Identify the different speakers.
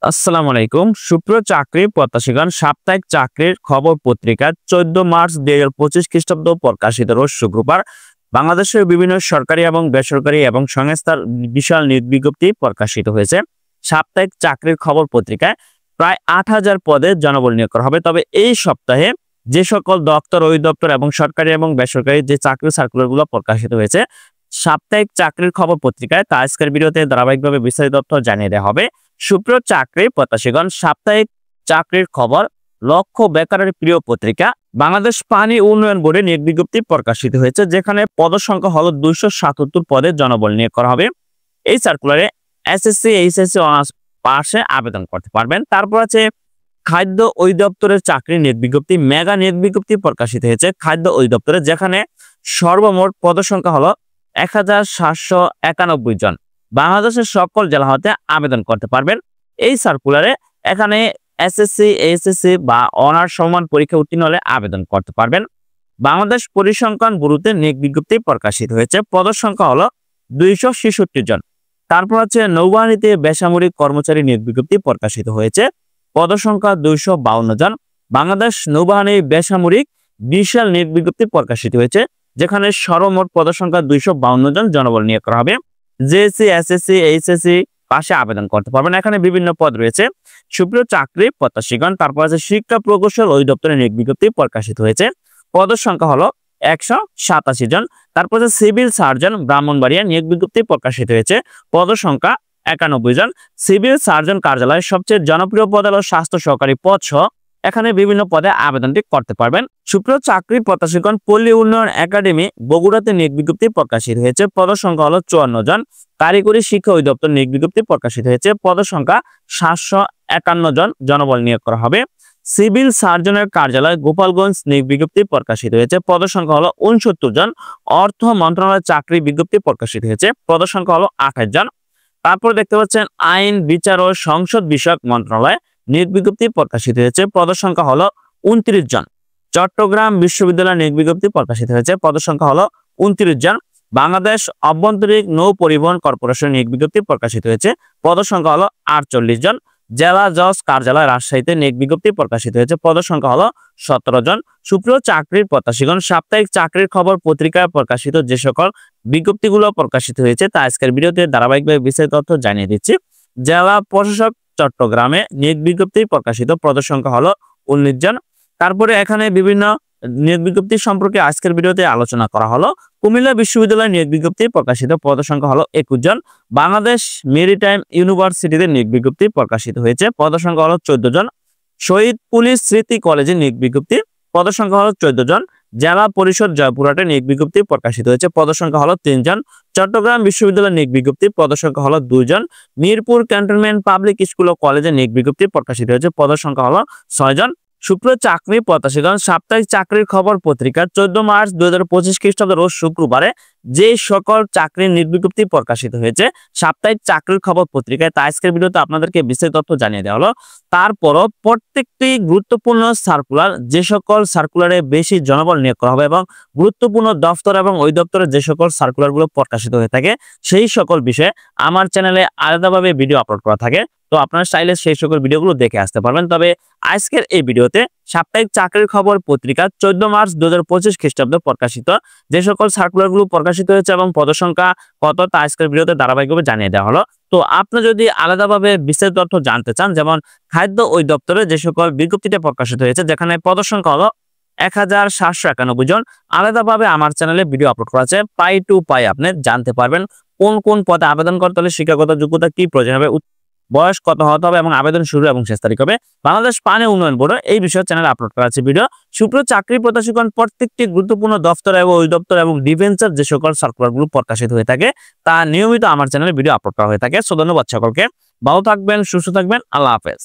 Speaker 1: আসসালামু আলাইকুম। সুপ্রিয় চাকরি প্রত্যাশীগণ, সাপ্তাহিক চাকরির খবর পত্রিকা 14 মার্চ 2025 খ্রিস্টাব্দ প্রকাশিত রোজ শুক্রবার বাংলাদেশের বিভিন্ন সরকারি এবং বেসরকারি এবং সংস্থার বিশাল নিয়োগ বিজ্ঞপ্তি প্রকাশিত হয়েছে। সাপ্তাহিক চাকরির খবর পত্রিকায় প্রায় 8,000 পদে জনবল নিয়োগ করা হবে। তবে এই সপ্তাহে যে সকল দপ্তর, অধিদপ্তর এবং সরকারি এবং বেসরকারি যে চাকরি সার্কুলারগুলো প্রকাশিত হয়েছে সাপ্তাহিক চাকরির খবর পত্রিকায়, তা আজকের ভিডিওতে ধারাবাহিকভাবে বিস্তারিত তথ্য জানিয়ে দেওয়া হবে। সুপ্রিয় চাকরি প্রত্যাশীগণ, সাপ্তাহিক চাকরির খবর লক্ষ্য বেকারের প্রিয় পত্রিকা বাংলাদেশ পানি উন্নয়ন বোর্ডে নিয়োগ বিজ্ঞপ্তি প্রকাশিত হয়েছে, যেখানে পদসংখ্যা হলো 277 পদে জনবল নিয়োগ করা হবে। এই সার্কুলারে এসএসসি, এইচএসসি অনার্স পাশে আবেদন করতে পারবেন। তারপর আছে খাদ্য অধিদপ্তরের চাকরি নিয়োগ বিজ্ঞপ্তি, মেগা নিয়োগ বিজ্ঞপ্তি প্রকাশিত হয়েছে খাদ্য অধিদপ্তরে, যেখানে সর্বমোট পদসংখ্যা হলো 1791 জন। বাংলাদেশের সকল জেলা হতে আবেদন করতে পারবেন। এই সার্কুলারে এখানে এসএসসি, এইচএসসি বা অনার্স সমান পরীক্ষা উত্তীর্ণ হলে আবেদন করতে পারবেন। বাংলাদেশ পরিসংখ্যান ব্যুরোতে নিয়োগ বিজ্ঞপ্তি প্রকাশিত হয়েছে, পদসংখ্যা হলো 266 জন। তারপর হচ্ছে নৌবাহিনীতে বেসামরিক কর্মচারী নিয়োগ বিজ্ঞপ্তি প্রকাশিত হয়েছে, পদসংখ্যা 252 জন। বাংলাদেশ নৌবাহিনী বেসামরিক বিশাল নিয়োগ বিজ্ঞপ্তি প্রকাশিত হয়েছে, যেখানে সর্বমোট পদসংখ্যা 252 জন জনবল নিয়োগ করা হবে। জেএসসি, এসএসসি, এইচএসসি পাশে আবেদন করতে পারবেন। এখানে বিভিন্ন পদ রয়েছে। সুপ্রিয় চাকরি প্রত্যাশীগণ, তারপর আছে শিক্ষা প্রকৌশল অধিদপ্তরের নিয়োগ বিজ্ঞপ্তি প্রকাশিত হয়েছে, পদের সংখ্যা হলো 187 জন। তারপর আছে সিভিল সার্জন ব্রাহ্মণবাড়িয়া নিয়োগ বিজ্ঞপ্তি প্রকাশিত হয়েছে, পদের সংখ্যা 91 জন। সিভিল সার্জন কার্যালয়ে সবচেয়ে জনপ্রিয় পদ হলো স্বাস্থ্য সহকারী পদ সহ এখানে বিভিন্ন পদে আবেদনটি করতে পারবেন। সুপ্রিয় চাকরি প্রত্যাশীগণ, পল্লী উন্নয়ন একাডেমি বগুড়াতে নিয়োগ বিজ্ঞপ্তি প্রকাশিত হয়েছে, পদের সংখ্যা হলো 54 জন। কারিগরি শিক্ষা অধিদপ্তর নিয়োগ বিজ্ঞপ্তি প্রকাশিত হয়েছে, পদের সংখ্যা 751 জন জনবল নিয়োগ করা হবে। সিভিল সার্জনের কার্যালয় গোপালগঞ্জ নিয়োগ বিজ্ঞপ্তি প্রকাশিত হয়েছে, পদের সংখ্যা হলো 69 জন। অর্থ মন্ত্রণালয়ের চাকরি বিজ্ঞপ্তি প্রকাশিত হয়েছে, পদের সংখ্যা হলো 28 জন। তারপর দেখতে পাচ্ছেন আইন, বিচার ও সংসদ বিষয়ক মন্ত্রণালয় নিয়োগ বিজ্ঞপ্তি প্রকাশিত হয়েছে, পদের সংখ্যা হলো 29 জন। চট্টগ্রাম বিশ্ববিদ্যালয় নিয়োগ বিজ্ঞপ্তি প্রকাশিত হয়েছে, পদের সংখ্যা হলো 29 জন। বাংলাদেশ অভ্যন্তরীণ নৌ পরিবহন কর্পোরেশন নিয়োগ বিজ্ঞপ্তি প্রকাশিত হয়েছে, পদের সংখ্যা হলো 48 জন। জেলা জজ কার্যালয় রাজশাহীতে নিয়োগ বিজ্ঞপ্তি প্রকাশিত হয়েছে, পদের সংখ্যা হলো 17 জন। সুপ্রিয় চাকরির প্রত্যাশীগণ, সাপ্তাহিক চাকরির খবর পত্রিকায় প্রকাশিত যে সকল বিজ্ঞপ্তিগুলো প্রকাশিত হয়েছে তা আজকের ভিডিওতে ধারাবাহিকভাবে বিস্তারিত তথ্য জানিয়ে দিচ্ছি। জেলা প্রশাসক চট্টগ্রামে নিয়োগ বিজ্ঞপ্তি প্রকাশিত, পদের সংখ্যা হলো 19 জন। তারপরে এখানে বিভিন্ন নিয়োগ বিজ্ঞপ্তি সম্পর্কে আজকের ভিডিওতে আলোচনা করা হলো। কুমিল্লা বিশ্ববিদ্যালয় নিয়োগ বিজ্ঞপ্তি প্রকাশিত, পদের সংখ্যা হলো 21 জন। বাংলাদেশ মেরিটাইম ইউনিভার্সিটিতে নিয়োগ বিজ্ঞপ্তি প্রকাশিত হয়েছে, পদের সংখ্যা হলো 14 জন। শহীদ পুলিশ স্মৃতি কলেজে নিয়োগ বিজ্ঞপ্তি, পদের সংখ্যা হলো 14 জন। জেলা পরিষদ জয়পুরহাটে নিয়োগ বিজ্ঞপ্তি প্রকাশিত হয়েছে, পদের সংখ্যা হলো 3 জন। চট্টগ্রাম বিশ্ববিদ্যালয় নিয়োগ বিজ্ঞপ্তি, পদের সংখ্যা হলো 2 জন। মিরপুর ক্যান্টনমেন্ট পাবলিক স্কুল ও কলেজে নিয়োগ বিজ্ঞপ্তি প্রকাশিত হয়েছে, পদের সংখ্যা হলো 6 জন। সুপ্রিয় চাকরি প্রত্যাশীগণ, সাপ্তাহিক চাকরির খবর পত্রিকা 14 মার্চ 2025 খ্রিস্টাব্দ রোজ শুক্রবারে যে সকল চাকরির নিয়োগ বিজ্ঞপ্তি প্রকাশিত হয়েছে সাপ্তাহিক চাকরির খবর পত্রিকায়, তা আজকের ভিডিওতে আপনাদেরকে বিস্তারিত তথ্য জানিয়ে দেওয়া হলো। তারপরও প্রত্যেকটি গুরুত্বপূর্ণ সার্কুলার, যে সকল সার্কুলারে বেশি জনবল নিয়োগ করা হবে এবং গুরুত্বপূর্ণ দপ্তর এবং ওই দপ্তরে যে সকল সার্কুলারগুলো প্রকাশিত হয়ে থাকে সেই সকল বিষয়ে আমার চ্যানেলে আলাদাভাবে ভিডিও আপলোড করা থাকে। তো আপনারা চাইলে সেই সকল ভিডিওগুলো দেখে আসতে পারবেন। তবে আজকের এই ভিডিওতে সাপ্তাহিক চাকরির খবর পত্রিকা 14 মার্চ 2025 খ্রিস্টাব্দে প্রকাশিত যে সকল সার্কুলারগুলো প্রকাশিত হয়েছে এবং পদসংখ্যা কত তা আজকের ভিডিওতে ধারাবাহিকভাবে জানিয়ে দেওয়া হলো। তো আপনি যদি আলাদাভাবে বিস্তারিত তথ্য জানতে চান, যেমন খাদ্য ওই দপ্তরে যে সকল বিজ্ঞপ্তিটা প্রকাশিত হয়েছে যেখানে পদসংখ্যা হলো 1791 জন, আলাদাভাবে আমার চ্যানেলে ভিডিও আপলোড করা আছে। পাই টু পাই আপনি জানতে পারবেন কোন কোন পদে আবেদন করতে হলে শিক্ষাগত যোগ্যতা কি প্রয়োজন হবে, বয়স কত হতে হবে এবং আবেদন শুরু এবং শেষ তারিখ হবে। বাংলাদেশ পানি উন্নয়ন বোর্ড এই বিষয়ে চ্যানেলে আপলোড করা আছে ভিডিও। সুপ্রিয় চাকরি প্রত্যাশীগণ, প্রত্যেকটি গুরুত্বপূর্ণ দপ্তর এবং অধিদপ্তর এবং ডিফেন্সের যে সকল সার্কুলারগুলো প্রকাশিত হয়ে থাকে তা নিয়মিত আমার চ্যানেলে ভিডিও আপলোড করা হয়ে থাকে। সো ধন্যবাদ সকলকে, ভালো থাকবেন, সুস্থ থাকবেন, আল্লাহ হাফেজ।